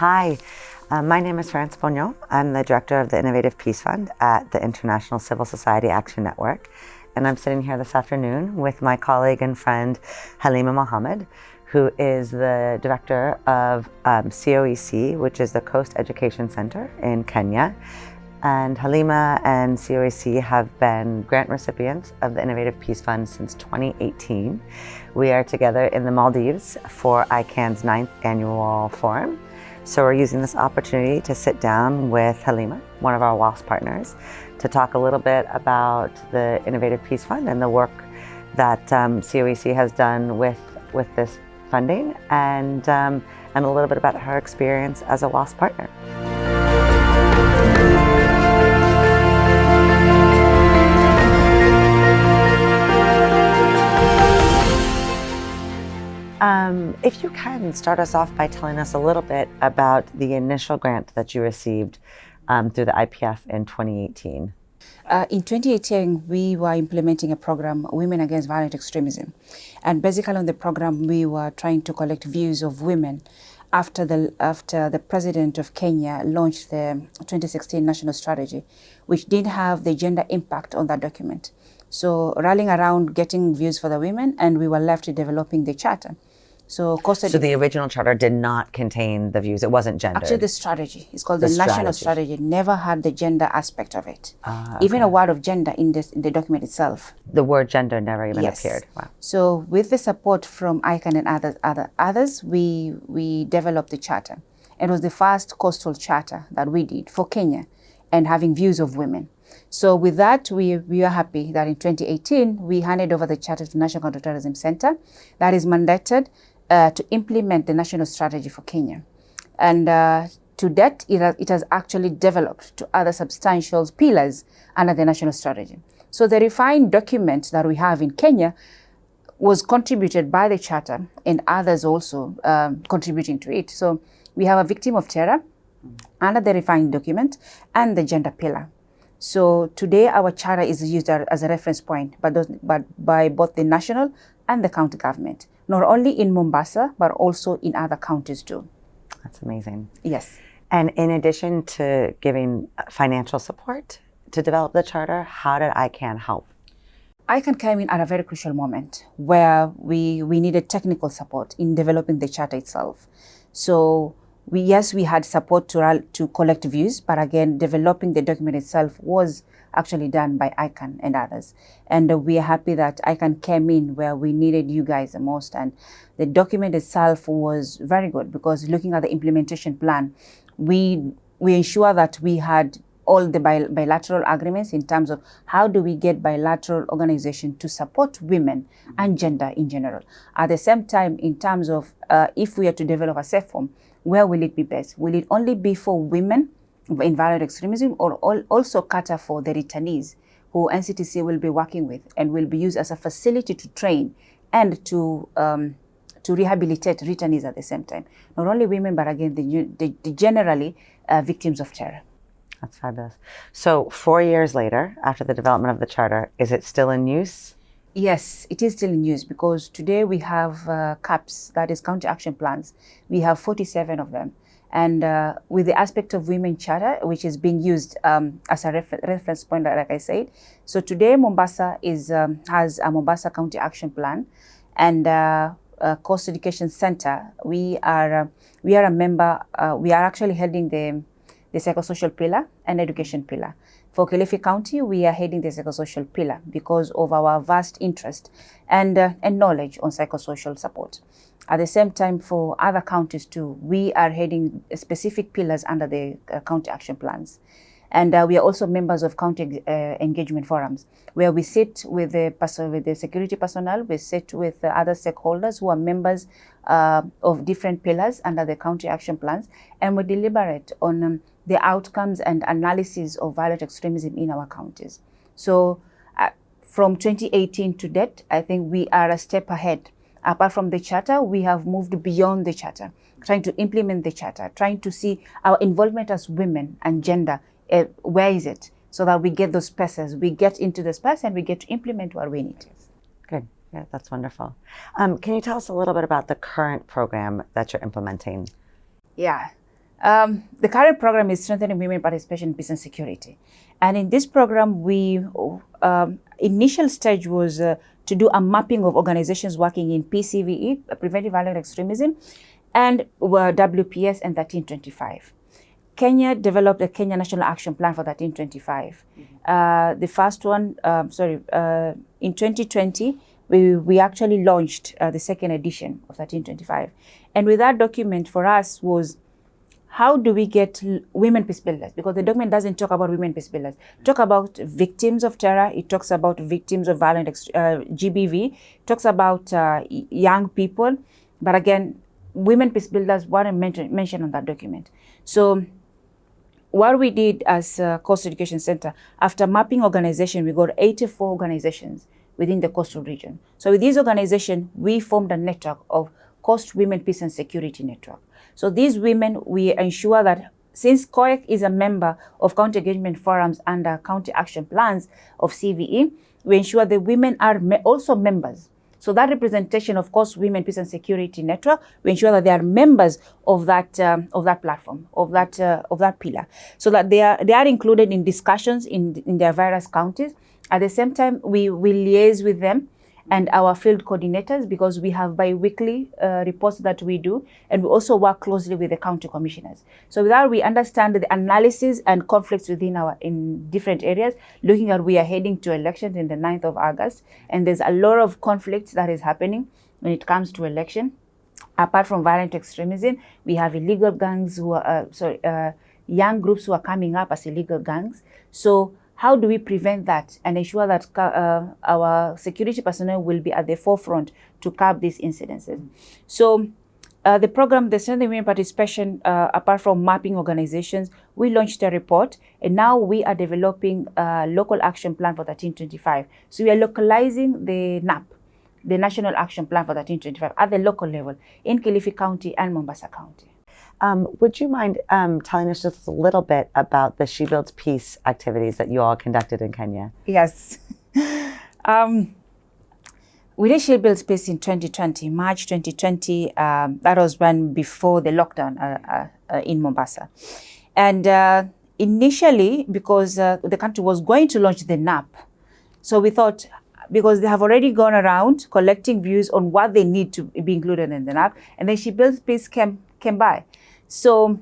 Hi, my name is Bognon. I'm the director of the Innovative Peace Fund at the International Civil Society Action Network. And I'm sitting here this afternoon with my colleague and friend, Halima Mohamed, who is the director of COEC, which is the Coast Education Center in Kenya. And Halima and COEC have been grant recipients of the Innovative Peace Fund since 2018. We are together in the Maldives for ICAN's 9th annual forum. So we're using this opportunity to sit down with Halima, one of our WASL partners, to talk a little bit about the Innovative Peace Fund and the work that COEC has done with this funding, and a little bit about her experience as a WASL partner. If you can start us off by telling us a little bit about the initial grant that you received through the IPF in 2018. In 2018, we were implementing a program, Women Against Violent Extremism. And basically on the program, we were trying to collect views of women after the president of Kenya launched the 2016 national strategy, which didn't have the gender impact on that document. So rallying around getting views for the women, and we were left to developing the charter. So the original charter did not contain the views. It wasn't gendered. Actually, the strategy, it's called the national strategy, never had the gender aspect of it. Okay. Even a word of gender in the document itself. The word gender never even appeared. Wow. So with the support from ICAN and others, we developed the charter. It was the first coastal charter that we did for Kenya, and having views of women. So with that, we are happy that in 2018, we handed over the charter to National Counterterrorism Center that is mandated to implement the national strategy for Kenya. And to that, it has actually developed to other substantial pillars under the national strategy. So the refined document that we have in Kenya was contributed by the charter and others also contributing to it. So we have a victim of terror under the refined document and the gender pillar. So today our charter is used as a reference point by both the national and the county government, not only in Mombasa, but also in other counties too. That's amazing. Yes. And in addition to giving financial support to develop the charter, how did ICAN help? ICAN came in at a very crucial moment where we needed technical support in developing the charter itself. So we had support to collect views, but again, developing the document itself was actually done by ICAN and others. And we are happy that ICAN came in where we needed you guys the most. And the document itself was very good because looking at the implementation plan, we ensure that we had all the bilateral agreements in terms of how do we get bilateral organization to support women and gender in general. At the same time, in terms of if we are to develop a safe form, where will it be best? Will it only be for women in violent extremism, or also cater for the returnees who NCTC will be working with and will be used as a facility to train and to rehabilitate returnees at the same time? Not only women, but again, the generally victims of terror. That's fabulous. So 4 years later, after the development of the charter, is it still in use? Yes, it is still in use because today we have CAPs, that is county action plans. We have 47 of them. And with the aspect of women charter, which is being used as a reference point, like I said. So today Mombasa has a Mombasa County Action Plan, and Coast Education Center. We are a member. We are actually heading the psychosocial pillar and education pillar. For Kilifi County, we are heading the psychosocial pillar because of our vast interest and knowledge on psychosocial support. At the same time, for other counties too, we are heading specific pillars under the county action plans. And we are also members of county engagement forums, where we sit with the security personnel, we sit with other stakeholders who are members of different pillars under the county action plans, and we deliberate on the outcomes and analysis of violent extremism in our counties. So from 2018 to date, I think we are a step ahead. Apart from the charter, we have moved beyond the charter, trying to implement the charter, trying to see our involvement as women and gender, where is it? So that we get those spaces, we get into the space and we get to implement what we need. Good. Yeah, that's wonderful. Can you tell us a little bit about the current program that you're implementing? Yeah. The current program is Strengthening Women Participation in Peace and Security. And in this program, initial stage was to do a mapping of organizations working in PCVE, Preventive Violent Extremism, and WPS and 1325. Kenya developed a Kenya National Action Plan for 1325. The first one, in 2020, we actually launched the second edition of 1325. And with that document for us was, how do we get women peace builders? Because the document doesn't talk about women peace builders. It talks about victims of terror. It talks about victims of violent GBV. It talks about young people. But again, women peace builders weren't mentioned on that document. So what we did as Coast Education Center, after mapping organization, we got 84 organizations within the coastal region. So with these organizations, we formed a network of Coast Women Peace and Security Network. So these women, we ensure that since COEC is a member of county engagement forums under county action plans of CVE, we ensure the women are also members. So that representation of Coast Women Peace and Security Network, we ensure that they are members of that platform, of that pillar, so that they are included in discussions in their various counties. At the same time, we liaise with them and our field coordinators, because we have bi-weekly reports that we do, and we also work closely with the county commissioners. So with that, we understand the analysis and conflicts in different areas, looking at we are heading to elections in the 9th of August, and there's a lot of conflicts that is happening when it comes to election. Apart from violent extremism, we have illegal gangs who are, young groups who are coming up as illegal gangs. So how do we prevent that and ensure that our security personnel will be at the forefront to curb these incidences? So the program, the Strengthening Women Participation, apart from mapping organizations, we launched a report, and now we are developing a local action plan for 1325. So we are localizing the NAP, the National Action Plan for 1325, at the local level in Kilifi County and Mombasa County. Would you mind telling us just a little bit about the She Builds Peace activities that you all conducted in Kenya? Yes. We did She Builds Peace in 2020, March 2020. That was when before the lockdown in Mombasa. And initially, because the country was going to launch the NAP, so we thought, because they have already gone around collecting views on what they need to be included in the NAP, and then She Builds Peace came by. So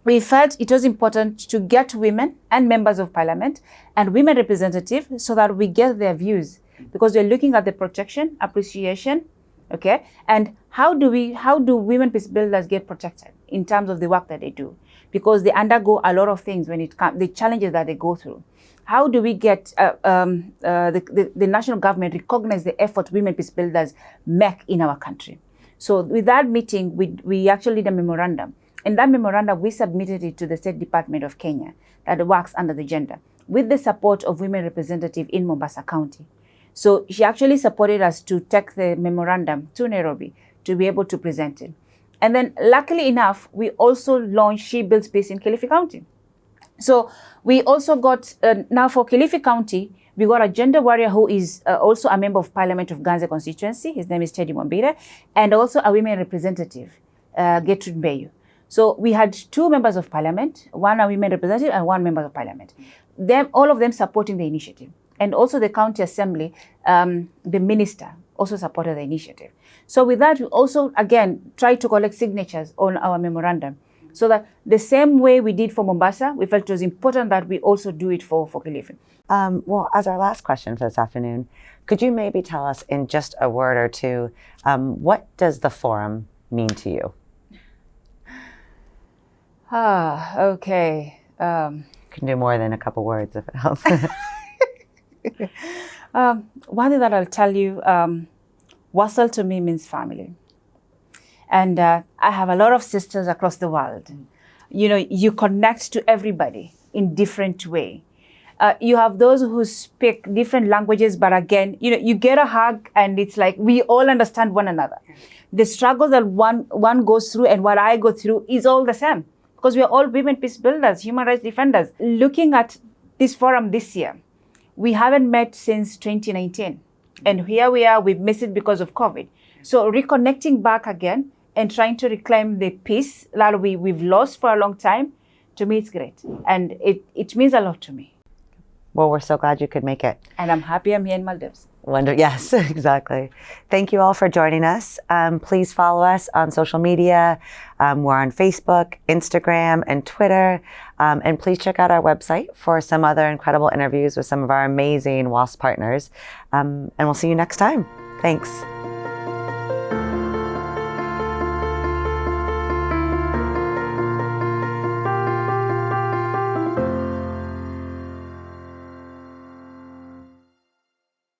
we felt it was important to get women and members of parliament and women representatives so that we get their views, because we're looking at the protection, appreciation, okay? And how do women peace builders get protected in terms of the work that they do? Because they undergo a lot of things when it comes, the challenges that they go through. How do we get the national government recognize the effort women peace builders make in our country? So with that meeting, we actually did a memorandum. In that memorandum, we submitted it to the State Department of Kenya that works under the gender, with the support of women representative in Mombasa County. So she actually supported us to take the memorandum to Nairobi to be able to present it. And then luckily enough, we also launched She Builds Peace in Kilifi County. So we also got, now for Kilifi County, we got a gender warrior who is also a member of Parliament of Ganze constituency. His name is Teddy Mwambire, and also a women representative, Gertrude Mbeyu. So we had 2 members of parliament, one a women representative and 1 member of parliament. All of them supporting the initiative. And also the county assembly, the minister also supported the initiative. So with that, we also, again, tried to collect signatures on our memorandum, so that the same way we did for Mombasa, we felt it was important that we also do it for Kilifi. Well, as our last question for this afternoon, could you maybe tell us in just a word or two, what does the forum mean to you? Okay. You can do more than a couple words if it helps. One thing that I'll tell you, WASL to me means family. And I have a lot of sisters across the world. You know, you connect to everybody in different way. You have those who speak different languages, but again, you know, you get a hug and it's like we all understand one another. The struggles that one goes through and what I go through is all the same, because we are all women peace builders, human rights defenders. Looking at this forum this year, we haven't met since 2019. And here we are, we've missed it because of COVID. So reconnecting back again and trying to reclaim the peace that we've lost for a long time, to me, it's great. And it means a lot to me. Well, we're so glad you could make it. And I'm happy I'm here in Maldives. Yes, exactly. Thank you all for joining us. Please follow us on social media. We're on Facebook, Instagram, and Twitter. And please check out our website for some other incredible interviews with some of our amazing WASL partners. And we'll see you next time. Thanks.